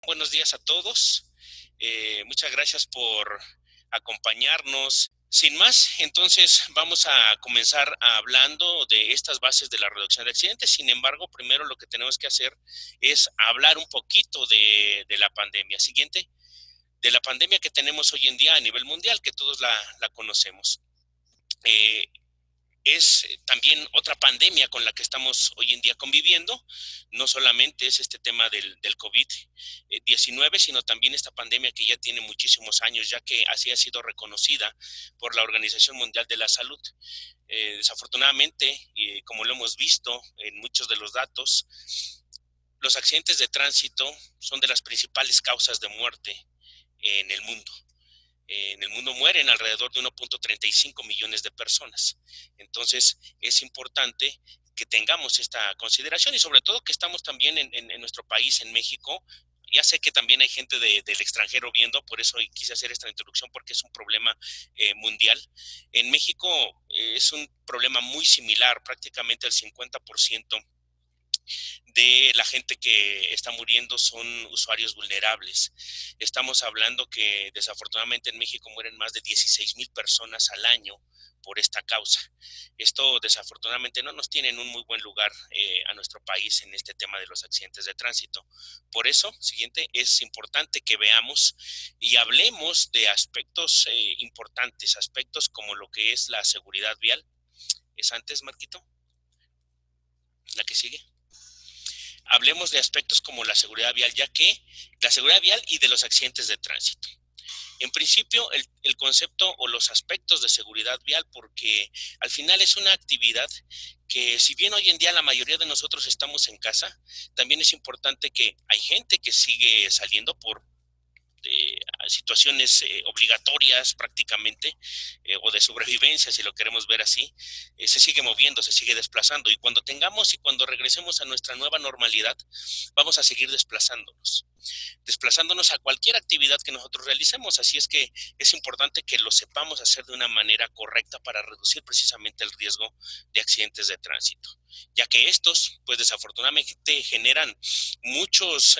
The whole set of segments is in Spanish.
Buenos días a todos. Muchas gracias por acompañarnos. Sin más, entonces vamos a comenzar hablando de estas bases de la reducción de accidentes. Sin embargo, primero lo que tenemos que hacer es hablar un poquito de la pandemia. Siguiente, de la pandemia que tenemos hoy en día a nivel mundial, que todos la conocemos. Eh, es también otra pandemia con la que estamos hoy en día conviviendo. No solamente es este tema del COVID-19, sino también esta pandemia que ya tiene muchísimos años, ya que así ha sido reconocida por la Organización Mundial de la Salud. Desafortunadamente, como lo hemos visto en muchos de los datos, los accidentes de tránsito son de las principales causas de muerte en el mundo. En el mundo mueren alrededor de 1.35 millones de personas. Entonces, es importante que tengamos esta consideración y sobre todo que estamos también en nuestro país, en México. Ya sé que también hay gente del extranjero viendo, por eso quise hacer esta introducción, porque es un problema mundial. En México es un problema muy similar, prácticamente el 50% de la gente que está muriendo son usuarios vulnerables. Estamos hablando que desafortunadamente en México mueren más de 16,000 personas al año por esta causa. Esto desafortunadamente no nos tiene en un muy buen lugar a nuestro país en este tema de los accidentes de tránsito. Por eso, siguiente, es importante que veamos y hablemos de aspectos importantes, aspectos como lo que es la seguridad vial. ¿Es antes, Marquito? ¿La que sigue? Hablemos de aspectos como la seguridad vial, ya que la seguridad vial y de los accidentes de tránsito. En principio, el concepto o los aspectos de seguridad vial, porque al final es una actividad que, si bien hoy en día la mayoría de nosotros estamos en casa, también es importante que hay gente que sigue saliendo por situaciones obligatorias prácticamente, o de sobrevivencia, si lo queremos ver así. Se sigue moviendo, se sigue desplazando, y cuando tengamos y cuando regresemos a nuestra nueva normalidad, vamos a seguir desplazándonos a cualquier actividad que nosotros realicemos. Así es que es importante que lo sepamos hacer de una manera correcta para reducir precisamente el riesgo de accidentes de tránsito, ya que estos, pues desafortunadamente, generan muchas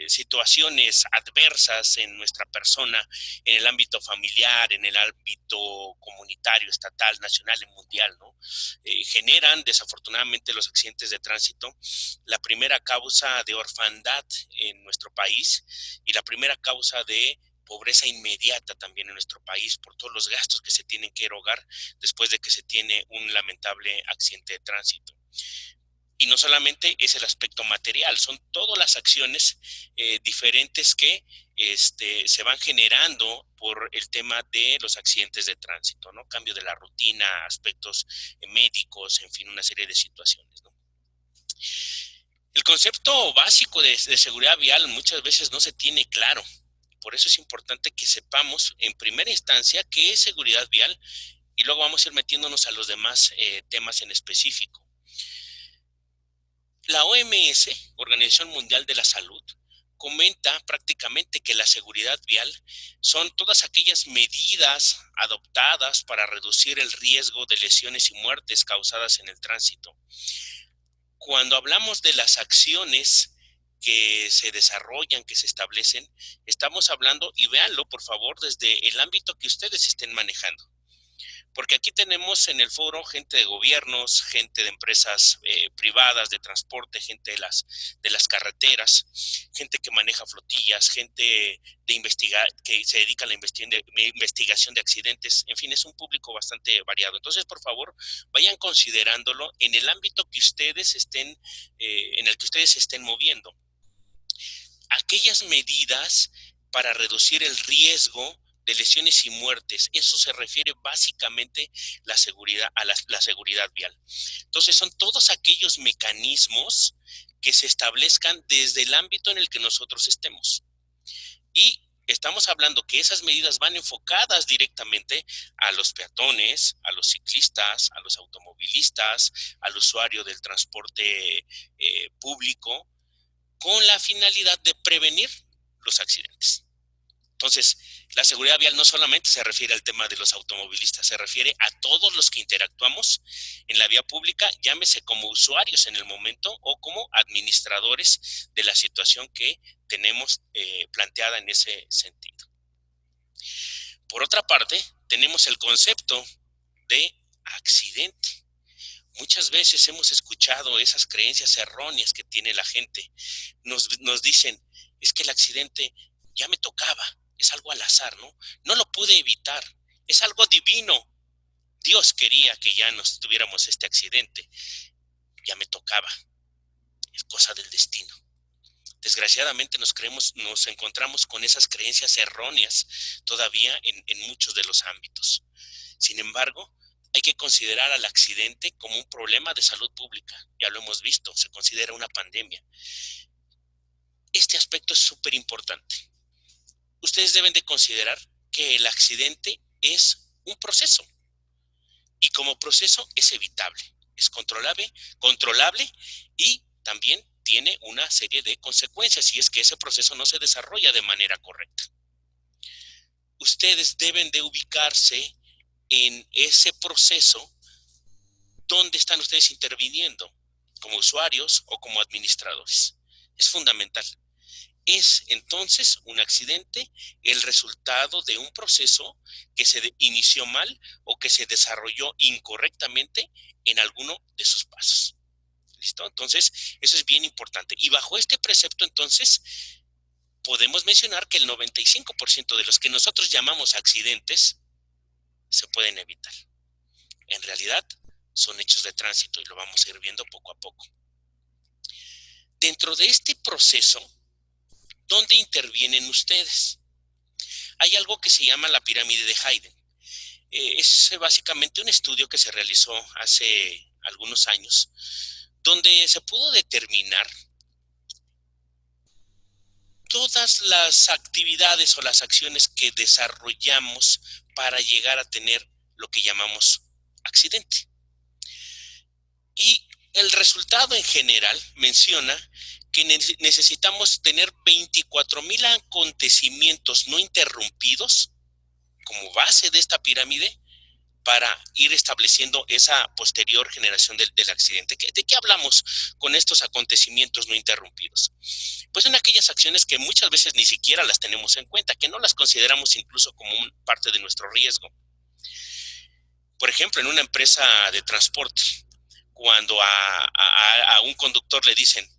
situaciones adversas en nuestra persona, en el ámbito familiar, en el ámbito comunitario, estatal, nacional y mundial, ¿no? Generan desafortunadamente los accidentes de tránsito la primera causa de orfandad en nuestro país y la primera causa de pobreza inmediata también en nuestro país, por todos los gastos que se tienen que erogar después de que se tiene un lamentable accidente de tránsito. Y no solamente es el aspecto material, son todas las acciones diferentes que se van generando por el tema de los accidentes de tránsito, ¿no? Cambio de la rutina, aspectos médicos, en fin, una serie de situaciones, ¿no? El concepto básico de seguridad vial muchas veces no se tiene claro. Por eso es importante que sepamos en primera instancia qué es seguridad vial, y luego vamos a ir metiéndonos a los demás temas en específico. La OMS, Organización Mundial de la Salud, comenta prácticamente que la seguridad vial son todas aquellas medidas adoptadas para reducir el riesgo de lesiones y muertes causadas en el tránsito. Cuando hablamos de las acciones que se desarrollan, que se establecen, estamos hablando, y véanlo por favor, desde el ámbito que ustedes estén manejando. Porque aquí tenemos en el foro gente de gobiernos, gente de empresas privadas de transporte, gente de las carreteras, gente que maneja flotillas, gente que se dedica a la investigación de accidentes. En fin, es un público bastante variado. Entonces, por favor, vayan considerándolo en el ámbito que ustedes estén, en el que ustedes se estén moviendo. Aquellas medidas para reducir el riesgo de lesiones y muertes, eso se refiere básicamente a la seguridad vial. Entonces, son todos aquellos mecanismos que se establezcan desde el ámbito en el que nosotros estemos. Y estamos hablando que esas medidas van enfocadas directamente a los peatones, a los ciclistas, a los automovilistas, al usuario del transporte público, con la finalidad de prevenir los accidentes. Entonces, la seguridad vial no solamente se refiere al tema de los automovilistas, se refiere a todos los que interactuamos en la vía pública, llámese como usuarios en el momento o como administradores de la situación que tenemos planteada en ese sentido. Por otra parte, tenemos el concepto de accidente. Muchas veces hemos escuchado esas creencias erróneas que tiene la gente. Nos dicen, es que el accidente ya me tocaba, es algo al azar, ¿no? No lo pude evitar, es algo divino. Dios quería que ya nos tuviéramos este accidente, ya me tocaba, es cosa del destino. Desgraciadamente nos encontramos con esas creencias erróneas todavía en muchos de los ámbitos. Sin embargo, hay que considerar al accidente como un problema de salud pública. Ya lo hemos visto, se considera una pandemia. Este aspecto es súper importante. Ustedes deben de considerar que el accidente es un proceso y como proceso es evitable, es controlable y también tiene una serie de consecuencias si es que ese proceso no se desarrolla de manera correcta. Ustedes deben de ubicarse en ese proceso donde están ustedes interviniendo como usuarios o como administradores. Es fundamental. Es entonces un accidente el resultado de un proceso que se inició mal o que se desarrolló incorrectamente en alguno de sus pasos. ¿Listo? Entonces, eso es bien importante. Y bajo este precepto, entonces, podemos mencionar que el 95% de los que nosotros llamamos accidentes se pueden evitar. En realidad, son hechos de tránsito y lo vamos a ir viendo poco a poco. Dentro de este proceso, ¿dónde intervienen ustedes? Hay algo que se llama la pirámide de Hayden. Es básicamente un estudio que se realizó hace algunos años, donde se pudo determinar todas las actividades o las acciones que desarrollamos para llegar a tener lo que llamamos accidente. Y el resultado en general menciona que necesitamos tener 24,000 acontecimientos no interrumpidos como base de esta pirámide para ir estableciendo esa posterior generación del accidente. ¿De qué hablamos con estos acontecimientos no interrumpidos? Pues en aquellas acciones que muchas veces ni siquiera las tenemos en cuenta, que no las consideramos incluso como parte de nuestro riesgo. Por ejemplo, en una empresa de transporte, cuando a un conductor le dicen,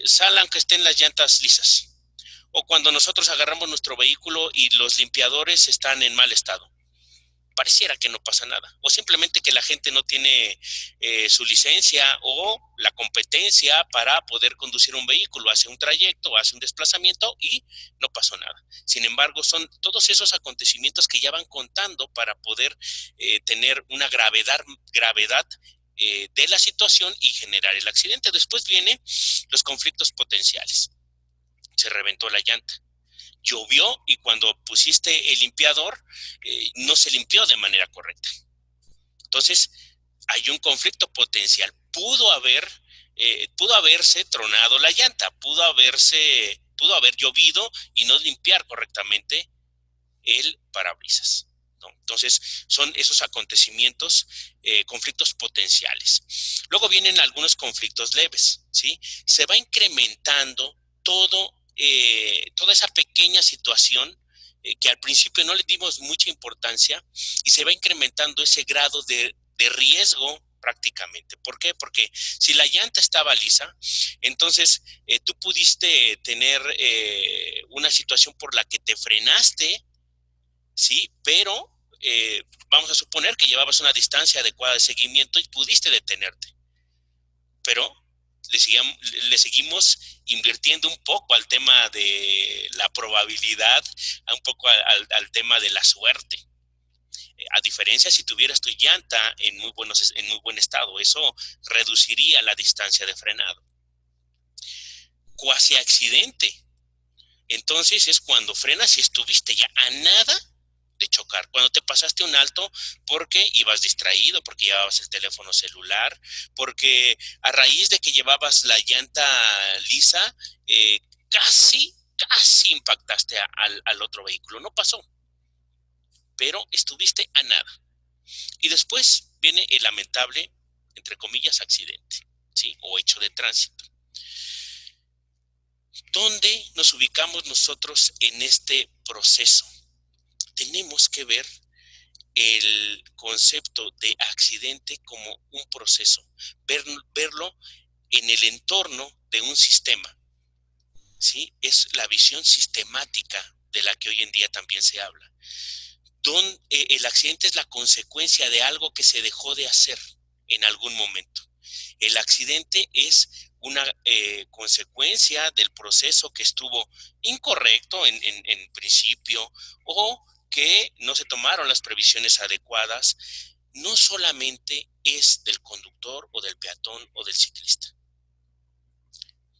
sal aunque estén las llantas lisas, o cuando nosotros agarramos nuestro vehículo y los limpiadores están en mal estado. Pareciera que no pasa nada, o simplemente que la gente no tiene su licencia o la competencia para poder conducir un vehículo, hace un trayecto, hace un desplazamiento y no pasó nada. Sin embargo, son todos esos acontecimientos que ya van contando para poder tener una gravedad de la situación y generar el accidente. Después vienen los conflictos potenciales. Se reventó la llanta. Llovió y cuando pusiste el limpiador no se limpió de manera correcta. Entonces, hay un conflicto potencial. Pudo haberse tronado la llanta, pudo haber llovido y no limpiar correctamente el parabrisas, ¿no? Entonces, son esos acontecimientos, conflictos potenciales. Luego vienen algunos conflictos leves, ¿sí? Se va incrementando toda esa pequeña situación que al principio no le dimos mucha importancia y se va incrementando ese grado de riesgo prácticamente. ¿Por qué? Porque si la llanta estaba lisa, entonces tú pudiste tener una situación por la que te frenaste, ¿sí? Pero vamos a suponer que llevabas una distancia adecuada de seguimiento y pudiste detenerte. Pero le seguimos invirtiendo un poco al tema de la probabilidad, un poco al tema de la suerte. A diferencia si tuvieras tu llanta en muy buen estado, eso reduciría la distancia de frenado. Cuasi accidente. Entonces es cuando frenas y estuviste ya a nada de chocar, cuando te pasaste un alto porque ibas distraído, porque llevabas el teléfono celular, porque a raíz de que llevabas la llanta lisa, casi casi impactaste al otro vehículo. No pasó, pero estuviste a nada. Y después viene el lamentable, entre comillas, accidente, ¿sí? O hecho de tránsito. ¿Dónde nos ubicamos nosotros en este proceso? Tenemos que ver el concepto de accidente como un proceso, verlo en el entorno de un sistema, ¿sí? Es la visión sistemática de la que hoy en día también se habla. El accidente es la consecuencia de algo que se dejó de hacer en algún momento. El accidente es una consecuencia del proceso que estuvo incorrecto en principio, o que no se tomaron las previsiones adecuadas. No solamente es del conductor o del peatón o del ciclista.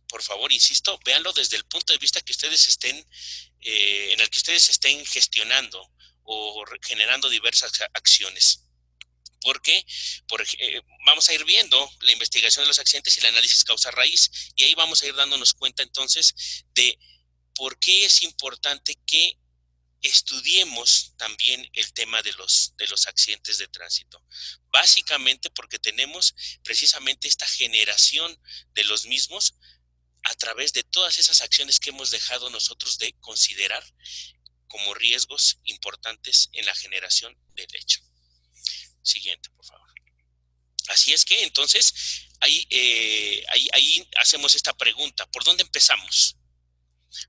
Por favor, insisto, véanlo desde el punto de vista que ustedes en el que ustedes estén gestionando o generando diversas acciones. Porque vamos a ir viendo la investigación de los accidentes y el análisis causa-raíz, y ahí vamos a ir dándonos cuenta entonces de por qué es importante que estudiemos también el tema de los accidentes de tránsito. Básicamente porque tenemos precisamente esta generación de los mismos a través de todas esas acciones que hemos dejado nosotros de considerar como riesgos importantes en la generación del hecho. Siguiente, por favor. Así es que entonces ahí hacemos esta pregunta: ¿por dónde empezamos?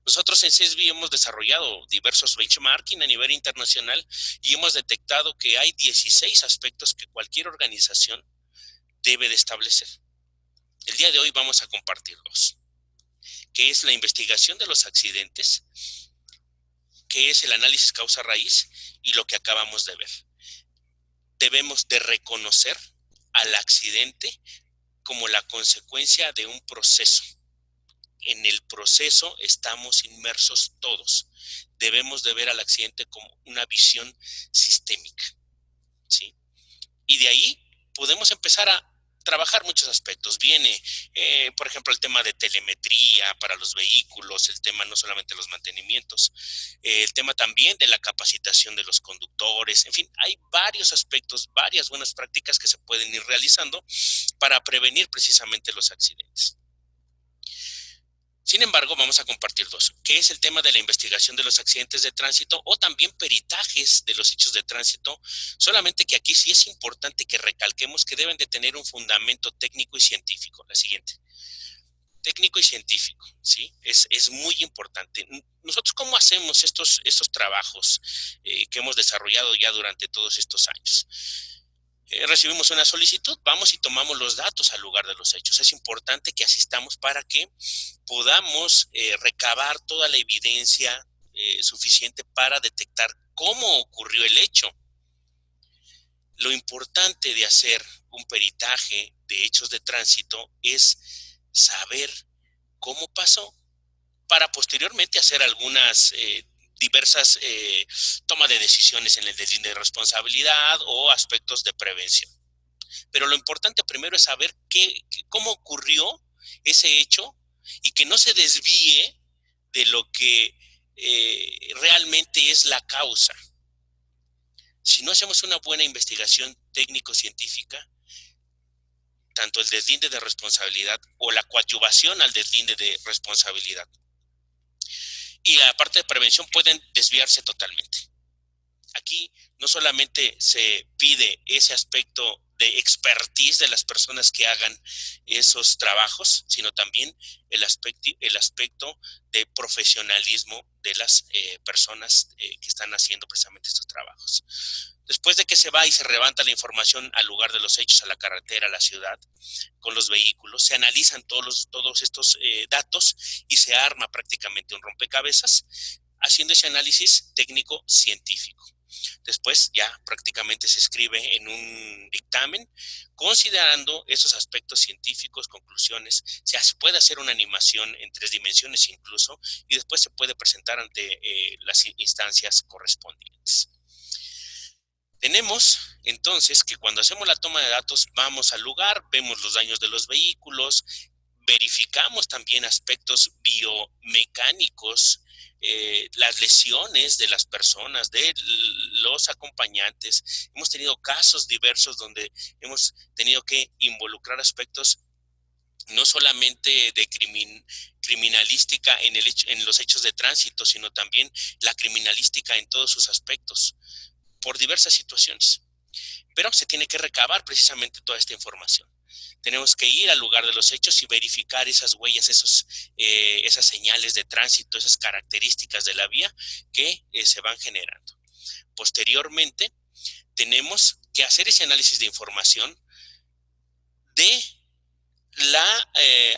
Nosotros en CESBI hemos desarrollado diversos benchmarking a nivel internacional y hemos detectado que hay 16 aspectos que cualquier organización debe de establecer. El día de hoy vamos a compartir dos, que es la investigación de los accidentes, que es el análisis causa-raíz y lo que acabamos de ver. Debemos de reconocer al accidente como la consecuencia de un proceso. En el proceso estamos inmersos todos. Debemos de ver al accidente como una visión sistémica, ¿sí? Y de ahí podemos empezar a trabajar muchos aspectos. Viene, por ejemplo, el tema de telemetría para los vehículos, el tema no solamente de los mantenimientos, el tema también de la capacitación de los conductores. En fin, hay varios aspectos, varias buenas prácticas que se pueden ir realizando para prevenir precisamente los accidentes. Sin embargo, vamos a compartir dos, que es el tema de la investigación de los accidentes de tránsito o también peritajes de los hechos de tránsito, solamente que aquí sí es importante que recalquemos que deben de tener un fundamento técnico y científico. La siguiente. Técnico y científico, ¿sí? Es muy importante. Nosotros, ¿cómo hacemos estos trabajos que hemos desarrollado ya durante todos estos años? Recibimos una solicitud, vamos y tomamos los datos al lugar de los hechos. Es importante que asistamos para que podamos recabar toda la evidencia suficiente para detectar cómo ocurrió el hecho. Lo importante de hacer un peritaje de hechos de tránsito es saber cómo pasó para posteriormente hacer algunas diversas toma de decisiones en el deslinde de responsabilidad o aspectos de prevención. Pero lo importante primero es saber cómo ocurrió ese hecho y que no se desvíe de lo que realmente es la causa. Si no hacemos una buena investigación técnico-científica, tanto el deslinde de responsabilidad o la coadyuvación al deslinde de responsabilidad y la parte de prevención pueden desviarse totalmente. Aquí no solamente se pide ese aspecto de expertise de las personas que hagan esos trabajos, sino también el aspecto de profesionalismo de las personas que están haciendo precisamente estos trabajos. Después de que se va y se levanta la información al lugar de los hechos, a la carretera, a la ciudad, con los vehículos, se analizan todos estos datos y se arma prácticamente un rompecabezas, haciendo ese análisis técnico-científico. Después ya prácticamente se escribe en un dictamen, considerando esos aspectos científicos, conclusiones. Se puede hacer una animación en 3 dimensiones incluso, y después se puede presentar ante las instancias correspondientes. Tenemos entonces que cuando hacemos la toma de datos, vamos al lugar, vemos los daños de los vehículos, verificamos también aspectos biomecánicos, las lesiones de las personas, de los acompañantes. Hemos tenido casos diversos donde hemos tenido que involucrar aspectos no solamente de criminalística en los hechos de tránsito, sino también la criminalística en todos sus aspectos, por diversas situaciones. Pero se tiene que recabar precisamente toda esta información. Tenemos que ir al lugar de los hechos y verificar esas huellas, esas señales de tránsito, esas características de la vía que se van generando. Posteriormente, tenemos que hacer ese análisis de información de la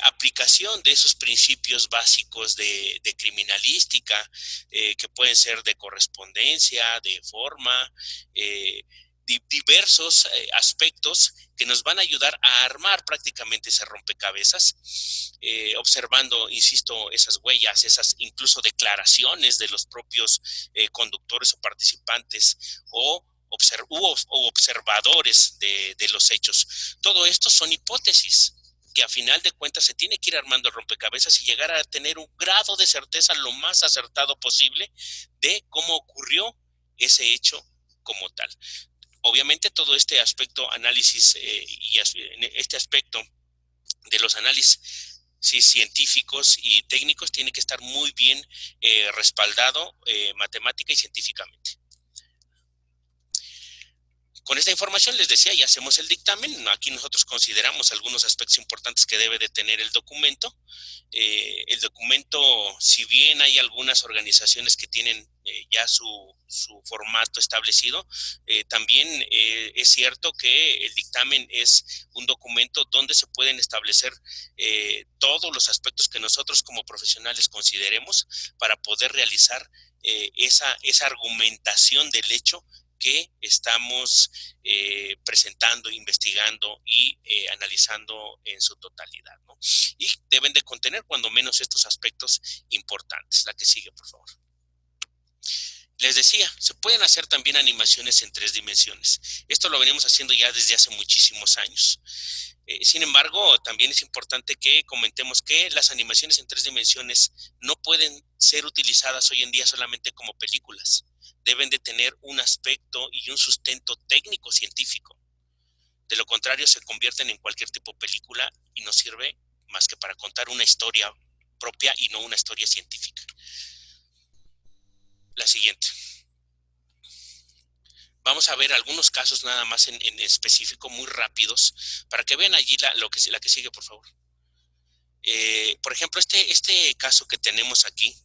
aplicación de esos principios básicos de criminalística, que pueden ser de correspondencia, de forma, diversos aspectos que nos van a ayudar a armar prácticamente ese rompecabezas, observando, insisto, esas huellas, esas incluso declaraciones de los propios conductores o participantes o observadores de los hechos. Todo esto son hipótesis que a final de cuentas se tiene que ir armando el rompecabezas y llegar a tener un grado de certeza lo más acertado posible de cómo ocurrió ese hecho como tal. Obviamente todo este aspecto análisis y este aspecto de los análisis científicos y técnicos tiene que estar muy bien respaldado matemática y científicamente. Con esta información les decía, ya hacemos el dictamen. Aquí nosotros consideramos algunos aspectos importantes que debe de tener el documento. El documento, si bien hay algunas organizaciones que tienen ya su formato establecido, también es cierto que el dictamen es un documento donde se pueden establecer todos los aspectos que nosotros como profesionales consideremos para poder realizar esa argumentación del hecho que estamos presentando, investigando y analizando en su totalidad, ¿no? Y deben de contener cuando menos estos aspectos importantes. La que sigue, por favor. Les decía, se pueden hacer también animaciones en 3 dimensiones. Esto lo venimos haciendo ya desde hace muchísimos años. Sin embargo, también es importante que comentemos que las animaciones en 3 dimensiones no pueden ser utilizadas hoy en día solamente como películas. Deben de tener un aspecto y un sustento técnico científico. De lo contrario, se convierten en cualquier tipo de película y no sirve más que para contar una historia propia y no una historia científica. La siguiente. Vamos a ver algunos casos nada más en específico, muy rápidos, para que vean allí la que sigue, por favor. Por ejemplo, este caso que tenemos aquí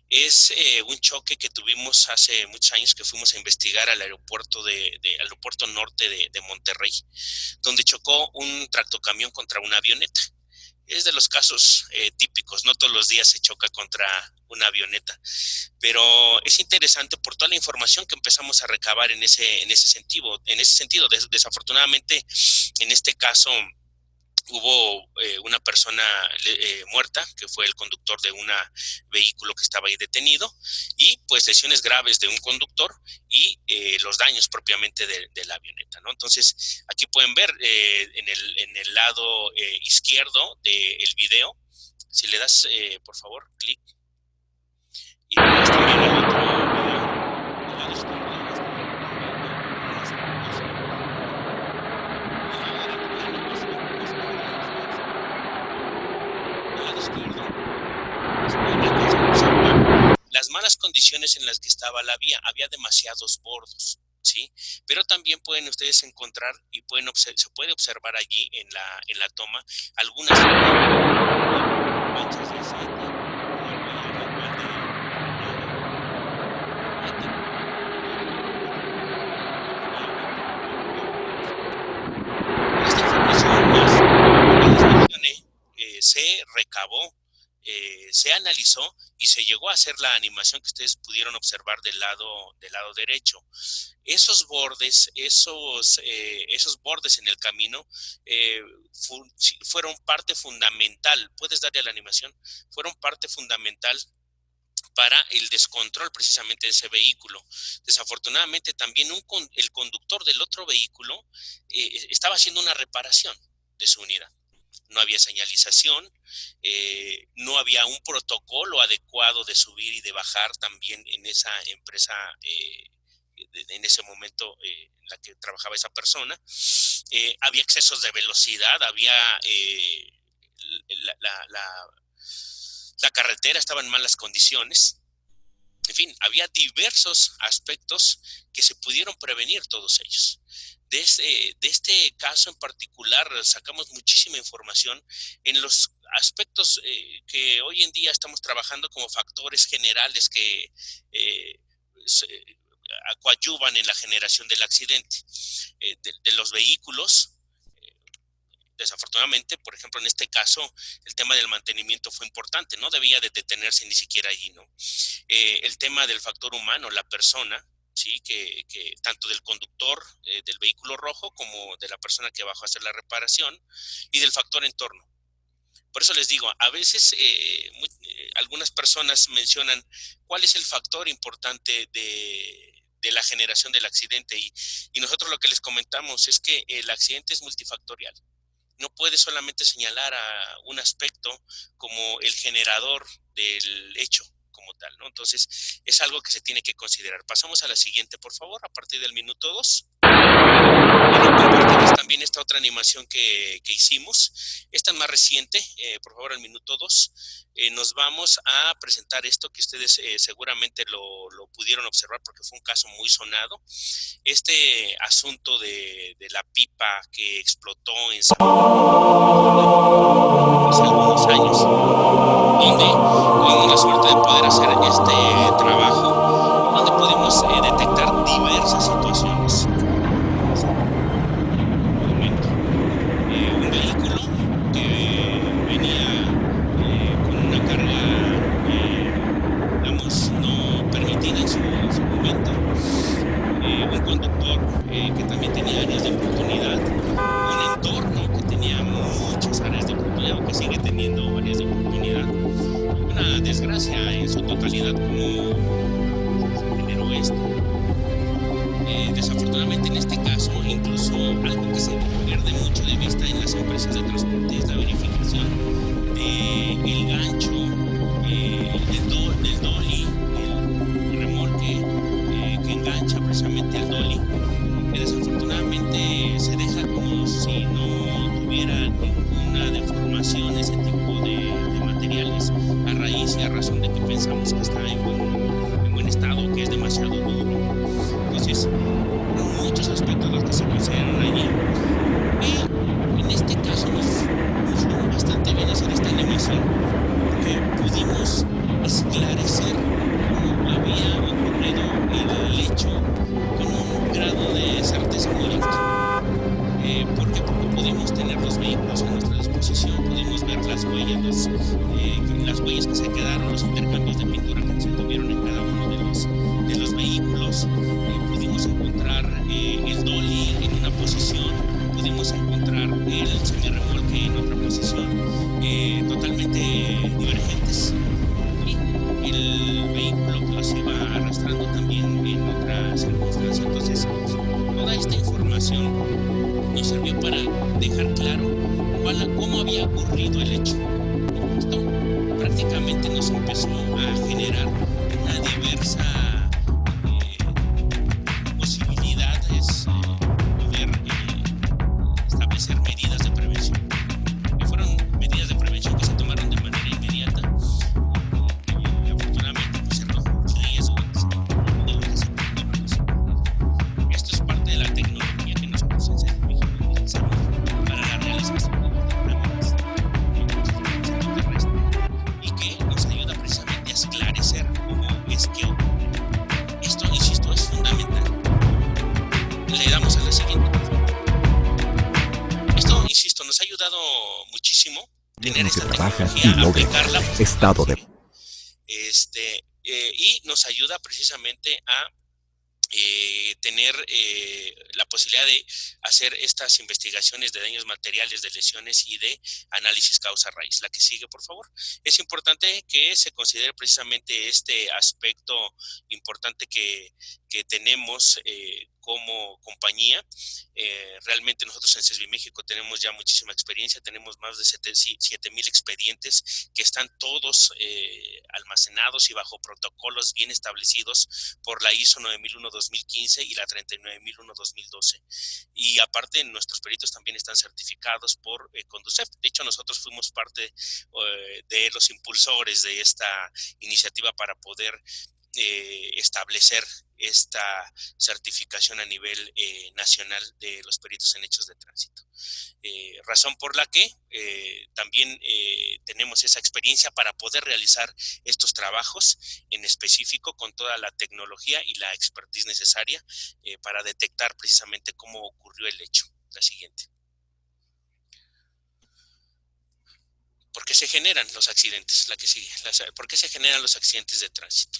es un choque que tuvimos hace muchos años que fuimos a investigar al aeropuerto aeropuerto norte de Monterrey, donde chocó un tractocamión contra una avioneta. Es de los casos típicos, no todos los días se choca contra una avioneta, pero es interesante por toda la información que empezamos a recabar en ese sentido. Desafortunadamente, en este caso, hubo una persona muerta, que fue el conductor de un vehículo que estaba ahí detenido, y pues lesiones graves de un conductor y los daños propiamente de la avioneta, ¿no? Entonces, aquí pueden ver en el lado izquierdo del video, si le das, por favor, clic, y pues también el otro video, el lado izquierdo. Las malas condiciones en las que estaba la vía, había demasiados bordos, ¿sí? Pero también pueden ustedes encontrar y se puede observar allí en la toma algunas manchas de aceite, esta información más se recabó, se analizó y se llegó a hacer la animación que ustedes pudieron observar del lado derecho. Esos bordes, esos bordes en el camino fueron parte fundamental, puedes darle a la animación, fueron parte fundamental para el descontrol precisamente de ese vehículo. Desafortunadamente también el conductor del otro vehículo estaba haciendo una reparación de su unidad. no había señalización, no había un protocolo adecuado de subir y de bajar también en esa empresa, en ese momento en la que trabajaba esa persona. Había excesos de velocidad, había la, la, la, la carretera estaba en malas condiciones. En fin, había diversos aspectos que se pudieron prevenir todos ellos. De este caso en particular sacamos muchísima información en los aspectos que hoy en día estamos trabajando como factores generales que se, coadyuvan en la generación del accidente. De los vehículos, desafortunadamente, por ejemplo, en este caso, el tema del mantenimiento fue importante, no debía de detenerse ni siquiera allí, ¿no? El tema del factor humano, la persona, sí, que tanto del conductor del vehículo rojo como de la persona que bajó a hacer la reparación, y del factor entorno. Por eso les digo, a veces algunas personas mencionan cuál es el factor importante de la generación del accidente, y nosotros lo que les comentamos es que el accidente es multifactorial. No puede solamente señalar a un aspecto como el generador del hecho como tal, ¿no? Entonces, es algo que se tiene que considerar. Pasamos a la siguiente, por favor, a partir del minuto 2. Quiero compartirles también esta otra animación que hicimos. Esta es más reciente, por favor, al minuto 2. Nos vamos a presentar esto que ustedes seguramente lo pudieron observar porque fue un caso muy sonado. Este asunto de la pipa que explotó en hace algunos años, donde tuvimos la suerte de poder hacer este trabajo, donde pudimos detectar diversas situaciones. Un vehículo que venía con una carga, digamos, no permitida en su momento. Un conductor que también tenía áreas de oportunidad, un entorno que tenía muchas áreas de oportunidad o que sigue teniendo áreas de oportunidad, una desgracia en su totalidad como se generó esto. Desafortunadamente en este caso, incluso algo que se pierde mucho de vista en las empresas de transporte es la verificación del gancho, del dolly, el remolque que engancha precisamente el dolly, que desafortunadamente se deja como si no tuviera ninguna deformación ese tipo de materiales, a raíz y a razón de que pensamos que está en buen estado, que es demasiado duro. Entonces, muchos aspectos los que se consideran allí. Y en este caso nos fue bastante bien hacer esta animación porque pudimos esclarecer cómo había ocurrido el hecho con un grado de certeza muy alto. ¿Por qué? Porque pudimos tener los vehículos a nuestra disposición, pudimos ver las huellas que se quedaron, los intercambios de pintura que se tuvieron en cada uno de los vehículos. Pudimos encontrar el dolly en una posición, pudimos encontrar el semirremolque en otra posición, totalmente divergentes, y el vehículo que los iba arrastrando también en otra circunstancia. Entonces, toda esta información nos sirvió para dejar claro cómo había ocurrido el hecho. Esto prácticamente nos empezó a generar una diversa posibilidades, poder establecer medidas de prevención, que fueron medidas de prevención que se tomaron de manera inmediata, y afortunadamente pues se redujo el riesgo de lo que se pudo reducir. Esto es parte de la tecnología que nosotros en México utilizamos para la realización de los dictámenes terrestre, y que nos ayuda precisamente a esclarecer cómo es que ocurre. Esto, insisto, es fundamental. Le damos a la siguiente. Esto, insisto, nos ha ayudado muchísimo tener esta tecnología, aplicarla, estado de y nos ayuda precisamente a tener la posibilidad de hacer estas investigaciones de daños materiales, de lesiones y de análisis causa-raíz. La que sigue, por favor. Es importante que se considere precisamente este aspecto importante que tenemos como compañía. Realmente nosotros en CESBI México tenemos ya muchísima experiencia, tenemos más de 7,000 expedientes que están todos almacenados y bajo protocolos bien establecidos por la ISO 9001-2015 y la 39001-2012. Y aparte, nuestros peritos también están certificados por Conducef. De hecho, nosotros fuimos parte de los impulsores de esta iniciativa para poder establecer esta certificación a nivel nacional de los peritos en hechos de tránsito. Razón por la que también tenemos esa experiencia para poder realizar estos trabajos en específico con toda la tecnología y la expertise necesaria para detectar precisamente cómo ocurrió el hecho. La siguiente. ¿Por qué se generan los accidentes? La que sigue. ¿Por qué se generan los accidentes de tránsito?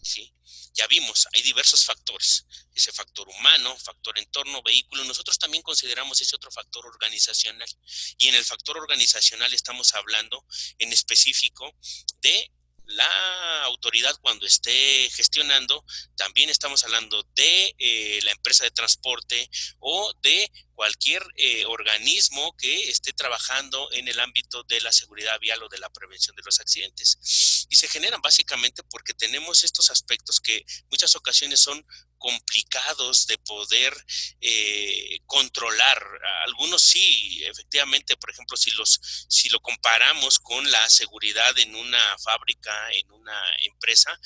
¿Sí? Ya vimos, hay diversos factores, ese factor humano, factor entorno, vehículo. Nosotros también consideramos ese otro factor organizacional, y en el factor organizacional estamos hablando en específico de la autoridad cuando esté gestionando. También estamos hablando de la empresa de transporte o de cualquier organismo que esté trabajando en el ámbito de la seguridad vial o de la prevención de los accidentes. Y se generan básicamente porque tenemos estos aspectos que muchas ocasiones son complicados de poder controlar. Algunos sí, efectivamente, por ejemplo, si lo comparamos con la seguridad en una fábrica, en una empresa,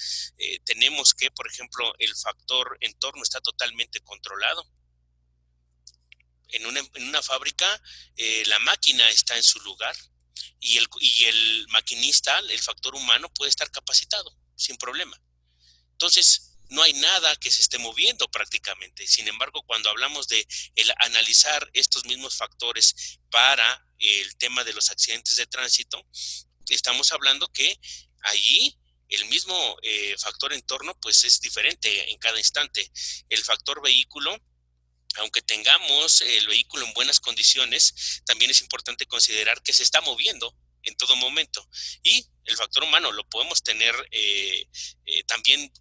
tenemos que, por ejemplo, el factor entorno está totalmente controlado. En una fábrica, la máquina está en su lugar y el maquinista, el factor humano, puede estar capacitado sin problema. Entonces, no hay nada que se esté moviendo prácticamente. Sin embargo, cuando hablamos de analizar estos mismos factores para el tema de los accidentes de tránsito, estamos hablando que allí el mismo factor entorno pues es diferente en cada instante. El factor vehículo, aunque tengamos el vehículo en buenas condiciones, también es importante considerar que se está moviendo en todo momento. Y el factor humano lo podemos tener también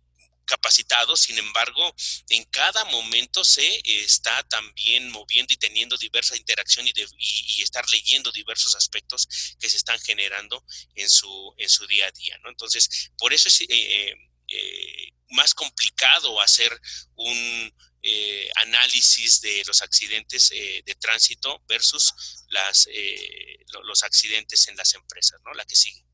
capacitado. Sin embargo, en cada momento se está también moviendo y teniendo diversa interacción y estar leyendo diversos aspectos que se están generando en su día a día, ¿no? Entonces, por eso es más complicado hacer un análisis de los accidentes de tránsito versus los accidentes en las empresas, ¿no? La que sigue.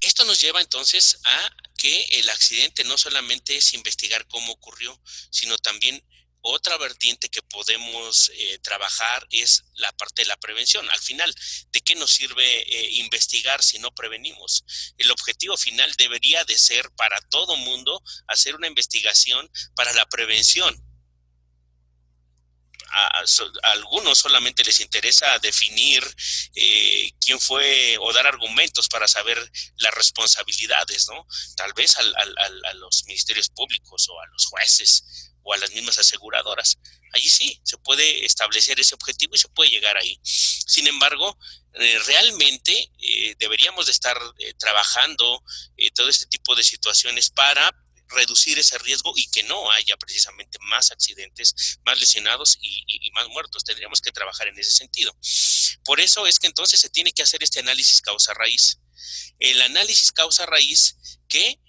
Esto nos lleva entonces a que el accidente no solamente es investigar cómo ocurrió, sino también otra vertiente que podemos trabajar es la parte de la prevención. Al final, ¿de qué nos sirve investigar si no prevenimos? El objetivo final debería de ser para todo mundo hacer una investigación para la prevención. A algunos solamente les interesa definir quién fue o dar argumentos para saber las responsabilidades, ¿no? Tal vez a los ministerios públicos o a los jueces o a las mismas aseguradoras. Allí sí se puede establecer ese objetivo y se puede llegar ahí. Sin embargo, realmente deberíamos de estar trabajando todo este tipo de situaciones para reducir ese riesgo y que no haya precisamente más accidentes, más lesionados y más muertos. Tendríamos que trabajar en ese sentido. Por eso es que entonces se tiene que hacer este análisis causa-raíz. El análisis causa-raíz que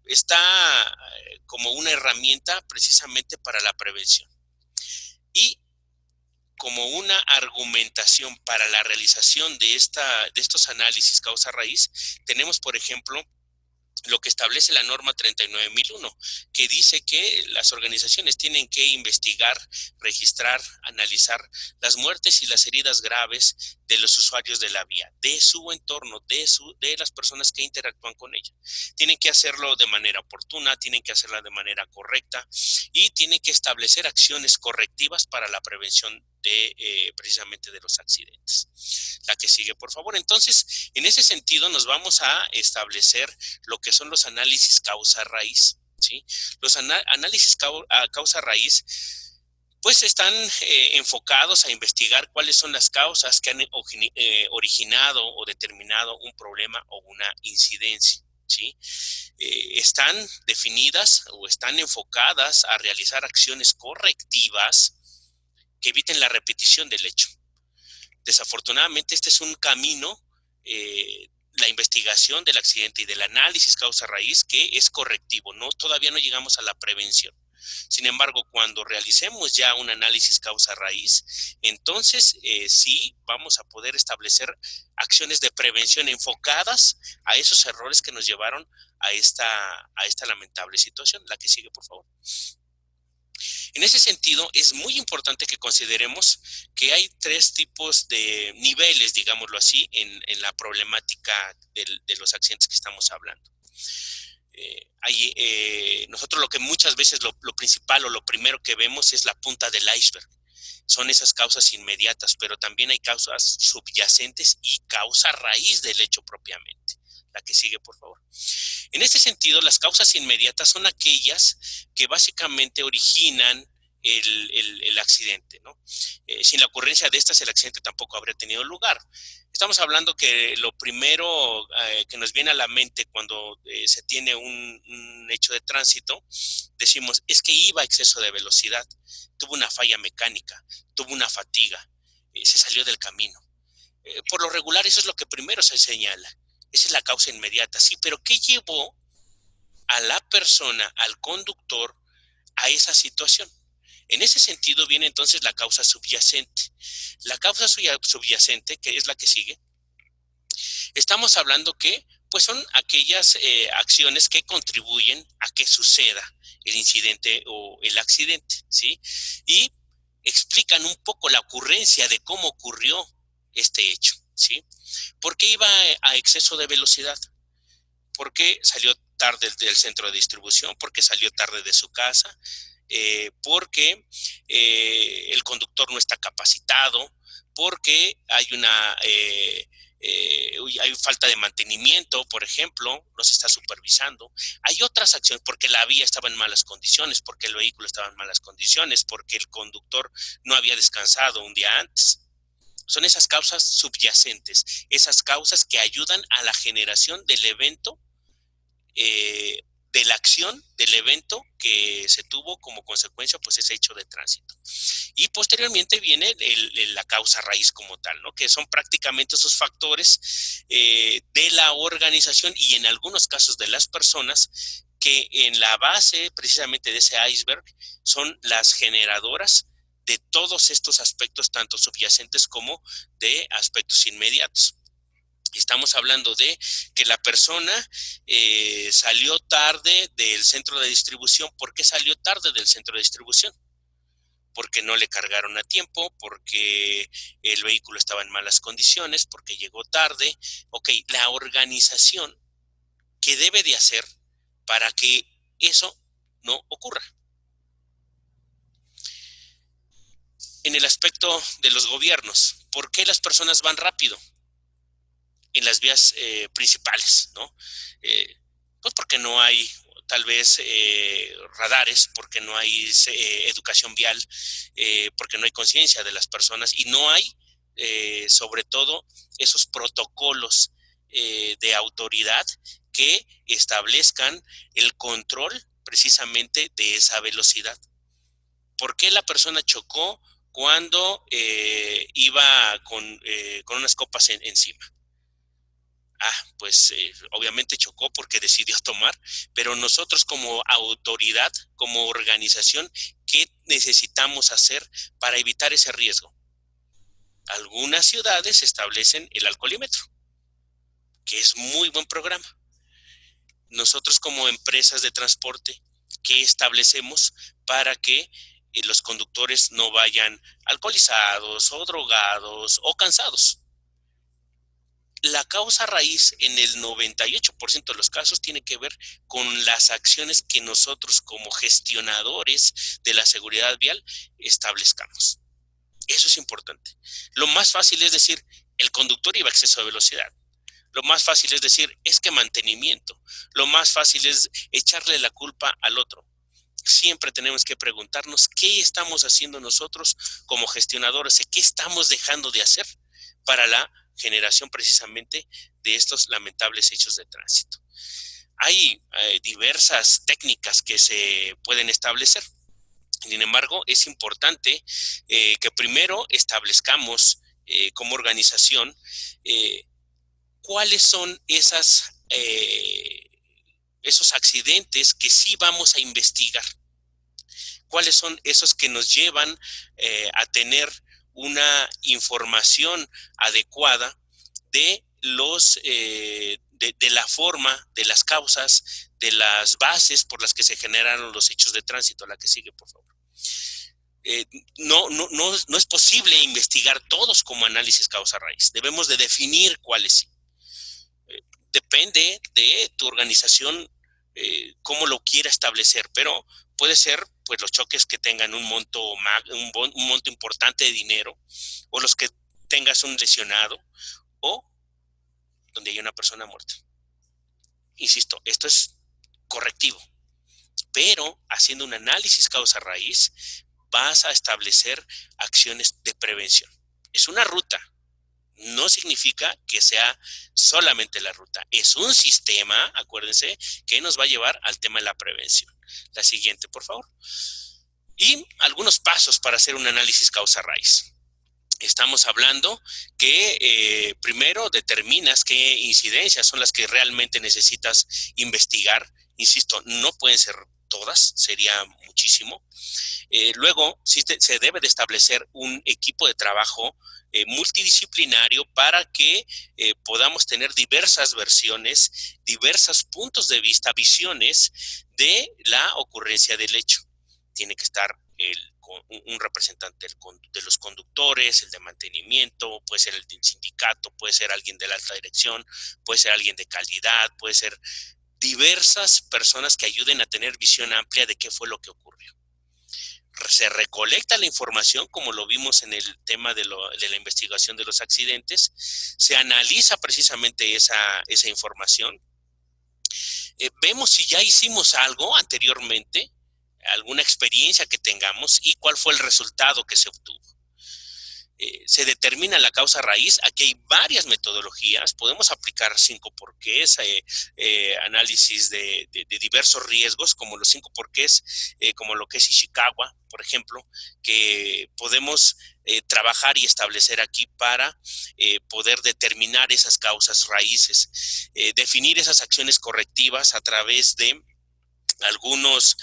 está como una herramienta precisamente para la prevención. Y como una argumentación para la realización de estos análisis causa-raíz, tenemos, por ejemplo, lo que establece la norma 39001, que dice que las organizaciones tienen que investigar, registrar, analizar las muertes y las heridas graves de los usuarios de la vía, de su entorno, de las personas que interactúan con ella. Tienen que hacerlo de manera oportuna, tienen que hacerla de manera correcta y tienen que establecer acciones correctivas para la prevención precisamente de los accidentes. La que sigue, por favor. Entonces, en ese sentido, nos vamos a establecer lo que son los análisis causa-raíz, ¿sí? Los análisis causa-raíz pues están enfocados a investigar cuáles son las causas que han originado o determinado un problema o una incidencia. ¿sí? Están definidas o están enfocadas a realizar acciones correctivas que eviten la repetición del hecho. Desafortunadamente, este es un camino, la investigación del accidente y del análisis causa-raíz, que es correctivo, ¿no? Todavía no llegamos a la prevención. Sin embargo, cuando realicemos ya un análisis causa-raíz, entonces sí vamos a poder establecer acciones de prevención enfocadas a esos errores que nos llevaron a esta lamentable situación. La que sigue, por favor. En ese sentido, es muy importante que consideremos que hay tres tipos de niveles, digámoslo así, en la problemática de los accidentes que estamos hablando. Nosotros lo que muchas veces lo principal o lo primero que vemos es la punta del iceberg. Son esas causas inmediatas, pero también hay causas subyacentes y causa raíz del hecho propiamente. La que sigue, por favor. En este sentido, las causas inmediatas son aquellas que básicamente originan el accidente, ¿no? Sin la ocurrencia de estas, el accidente tampoco habría tenido lugar. Estamos hablando que lo primero que nos viene a la mente cuando se tiene un hecho de tránsito, decimos, es que iba a exceso de velocidad, tuvo una falla mecánica, tuvo una fatiga, se salió del camino. Por lo regular, eso es lo que primero se señala. Esa es la causa inmediata, sí, pero ¿qué llevó a la persona, al conductor, a esa situación? En ese sentido viene entonces la causa subyacente. La causa subyacente, que es la que sigue, estamos hablando que pues son aquellas acciones que contribuyen a que suceda el incidente o el accidente, ¿sí? Y explican un poco la ocurrencia de cómo ocurrió este hecho, ¿sí? ¿Por qué iba a exceso de velocidad? ¿Por qué salió tarde del centro de distribución? ¿Por qué salió tarde de su casa? Porque el conductor no está capacitado, porque hay falta de mantenimiento, por ejemplo, no se está supervisando. Hay otras acciones, porque la vía estaba en malas condiciones, porque el vehículo estaba en malas condiciones, porque el conductor no había descansado un día antes. Son esas causas subyacentes, esas causas que ayudan a la generación del evento, de la acción del evento que se tuvo como consecuencia, pues, ese hecho de tránsito. Y posteriormente viene la causa raíz como tal, ¿no? Que son prácticamente esos factores de la organización y en algunos casos de las personas que en la base precisamente de ese iceberg son las generadoras de todos estos aspectos, tanto subyacentes como de aspectos inmediatos. Estamos hablando de que la persona salió tarde del centro de distribución. ¿Por qué salió tarde del centro de distribución? Porque no le cargaron a tiempo, porque el vehículo estaba en malas condiciones, porque llegó tarde. Ok, la organización, ¿qué debe de hacer para que eso no ocurra? En el aspecto de los gobiernos, ¿por qué las personas van rápido en las vías principales, ¿no? Pues porque no hay tal vez radares, porque no hay educación vial, porque no hay conciencia de las personas y no hay, sobre todo, esos protocolos de autoridad que establezcan el control precisamente de esa velocidad. ¿Por qué la persona chocó cuando iba con unas copas encima? Pues obviamente chocó porque decidió tomar, pero nosotros como autoridad, como organización, ¿qué necesitamos hacer para evitar ese riesgo? Algunas ciudades establecen el alcoholímetro, que es muy buen programa. Nosotros como empresas de transporte, ¿qué establecemos para que los conductores no vayan alcoholizados o drogados o cansados? La causa raíz en el 98% de los casos tiene que ver con las acciones que nosotros como gestionadores de la seguridad vial establezcamos. Eso es importante. Lo más fácil es decir, el conductor iba a exceso de velocidad. Lo más fácil es decir, es que mantenimiento. Lo más fácil es echarle la culpa al otro. Siempre tenemos que preguntarnos qué estamos haciendo nosotros como gestionadores, qué estamos dejando de hacer para la generación precisamente de estos lamentables hechos de tránsito. Hay diversas técnicas que se pueden establecer. Sin embargo, es importante que primero establezcamos como organización cuáles son esos accidentes que sí vamos a investigar, cuáles son esos que nos llevan a tener una información adecuada de de la forma, de las causas, de las bases por las que se generaron los hechos de tránsito. La que sigue, por favor. Eh, no es posible investigar todos como análisis causa-raíz. Debemos de definir cuáles sí. Depende de tu organización cómo lo quiera establecer, pero puede ser pues los choques que tengan un monto importante de dinero, o los que tengas un lesionado, o donde hay una persona muerta. Insisto, esto es correctivo, pero haciendo un análisis causa-raíz vas a establecer acciones de prevención. Es una ruta, no significa que sea solamente la ruta. Es un sistema, acuérdense, que nos va a llevar al tema de la prevención. La siguiente, por favor. Y algunos pasos para hacer un análisis causa-raíz. Estamos hablando que primero determinas qué incidencias son las que realmente necesitas investigar. Insisto, no pueden ser todas, sería muchísimo. Luego, sí se debe de establecer un equipo de trabajo multidisciplinario para que podamos tener diversas versiones, diversos puntos de vista, visiones de la ocurrencia del hecho. Tiene que estar un representante de los conductores, el de mantenimiento, puede ser el del sindicato, puede ser alguien de la alta dirección, puede ser alguien de calidad, puede ser diversas personas que ayuden a tener visión amplia de qué fue lo que ocurrió. Se recolecta la información, como lo vimos en el tema de la investigación de los accidentes, se analiza precisamente esa información, vemos si ya hicimos algo anteriormente, alguna experiencia que tengamos y cuál fue el resultado que se obtuvo. Se determina la causa raíz. Aquí hay varias metodologías. Podemos aplicar 5 porqués, análisis de diversos riesgos, como los 5 porqués, como lo que es Ishikawa, por ejemplo, que podemos trabajar y establecer aquí para poder determinar esas causas raíces, definir esas acciones correctivas a través de algunas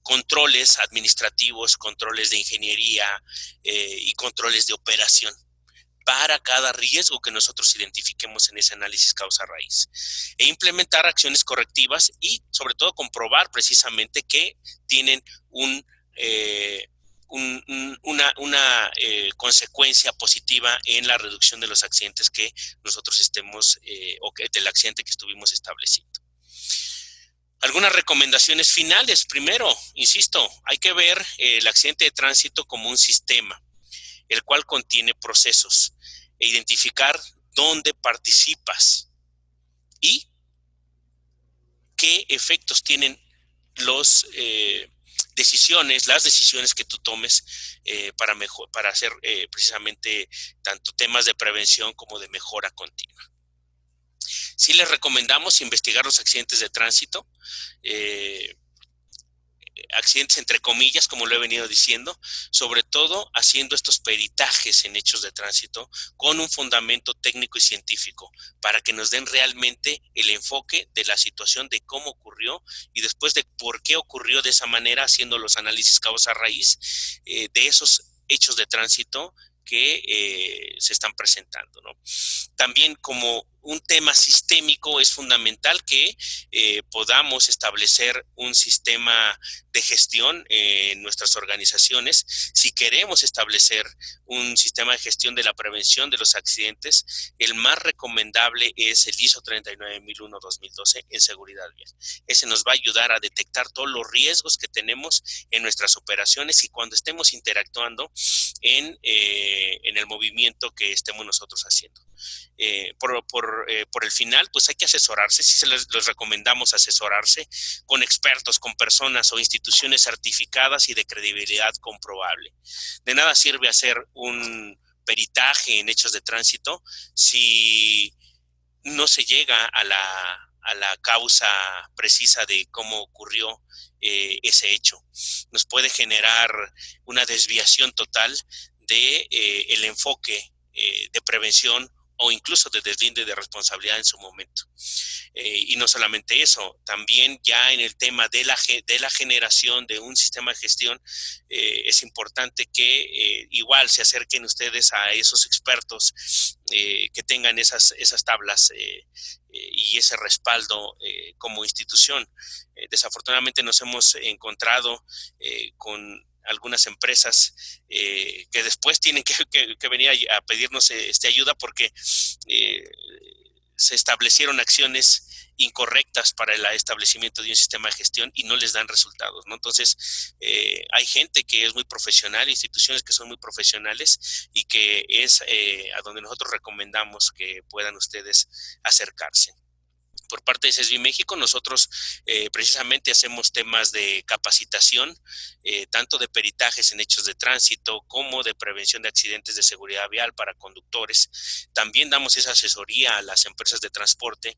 controles administrativos, controles de ingeniería y controles de operación para cada riesgo que nosotros identifiquemos en ese análisis causa-raíz, e implementar acciones correctivas y sobre todo comprobar precisamente que tienen una consecuencia positiva en la reducción de los accidentes que nosotros estemos o del accidente que estuvimos estableciendo. Algunas recomendaciones finales. Primero, insisto, hay que ver el accidente de tránsito como un sistema, el cual contiene procesos, e identificar dónde participas y qué efectos tienen las decisiones que tú tomes para hacer precisamente tanto temas de prevención como de mejora continua. Sí les recomendamos investigar los accidentes de tránsito, accidentes entre comillas, como lo he venido diciendo, sobre todo haciendo estos peritajes en hechos de tránsito con un fundamento técnico y científico para que nos den realmente el enfoque de la situación, de cómo ocurrió y después de por qué ocurrió de esa manera, haciendo los análisis causa-raíz de esos hechos de tránsito que se están presentando, ¿no? También, como un tema sistémico, es fundamental que podamos establecer un sistema de gestión en nuestras organizaciones. Si queremos establecer un sistema de gestión de la prevención de los accidentes, el más recomendable es el ISO 39001-2012 en seguridad vial. Ese nos va a ayudar a detectar todos los riesgos que tenemos en nuestras operaciones y cuando estemos interactuando en el movimiento que estemos nosotros haciendo. Por el final, pues hay que asesorarse. Sí les recomendamos asesorarse con expertos, con personas o instituciones certificadas y de credibilidad comprobable. De nada sirve hacer un peritaje en hechos de tránsito si no se llega a la causa precisa de cómo ocurrió ese hecho. Nos puede generar una desviación total de el enfoque de prevención o incluso de deslinde de responsabilidad en su momento. Y no solamente eso, también ya en el tema de la generación de un sistema de gestión, es importante que igual se acerquen ustedes a esos expertos que tengan esas tablas y ese respaldo como institución. Desafortunadamente nos hemos encontrado con algunas empresas que después tienen que venir a pedirnos ayuda porque eh, se establecieron acciones incorrectas para el establecimiento de un sistema de gestión y no les dan resultados, ¿no? Entonces, hay gente que es muy profesional, instituciones que son muy profesionales y que es a donde nosotros recomendamos que puedan ustedes acercarse. Por parte de CESBI México, nosotros precisamente hacemos temas de capacitación, tanto de peritajes en hechos de tránsito como de prevención de accidentes de seguridad vial para conductores. También damos esa asesoría a las empresas de transporte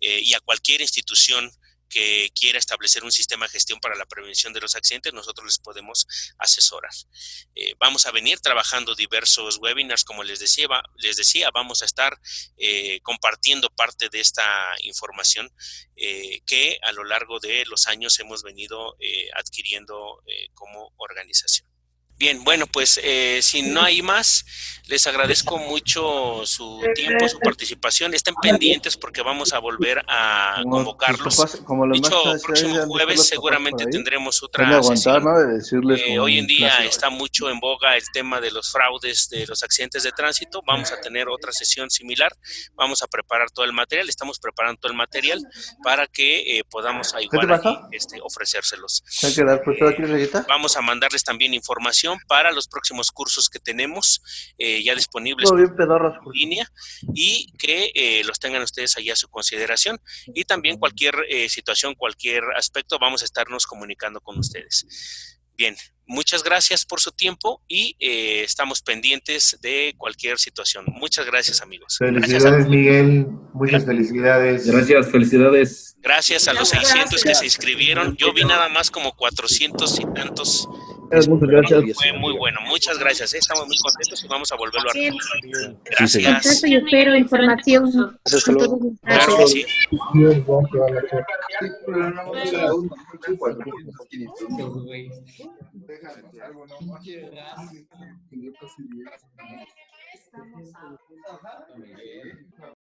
y a cualquier institución que quiera establecer un sistema de gestión para la prevención de los accidentes, nosotros les podemos asesorar. Vamos a venir trabajando diversos webinars, como les decía, vamos a estar compartiendo parte de esta información que a lo largo de los años hemos venido adquiriendo como organización. Bien, bueno, pues si no hay más, les agradezco mucho su tiempo, su participación. Estén pendientes porque vamos a volver a convocarlos. Como los Dicho más próximo han de estar jueves los papás por seguramente ahí, tendremos han de otra aguantar, sesión. ¿no? De decirles como Hoy en en día clase. está mucho en boga el tema de los fraudes, de los accidentes de tránsito. Vamos a tener otra sesión similar. Vamos a preparar todo el material. Estamos preparando todo el material para que podamos ¿Qué te igual ahí pasó? ofrecérselos. ¿Se han quedado por toda aquí, Rayita? Vamos a mandarles también información para los próximos cursos que tenemos ya disponibles Todo por bien pedorros. línea y que los tengan ustedes allá a su consideración. Y también cualquier situación, cualquier aspecto, vamos a estarnos comunicando con ustedes. Bien, muchas gracias por su tiempo y estamos pendientes de cualquier situación. Muchas gracias, amigos. Felicidades, Miguel. Muchas felicidades. Gracias, felicidades. Gracias a los 600 que se inscribieron. Yo vi nada más como 400 y tantos. Muchas gracias. Fue muy bueno. Muchas gracias. Estamos muy contentos y vamos a volverlo a repetir. Sí, Gracias. Yo espero información con todos los Claro que sí. Sí.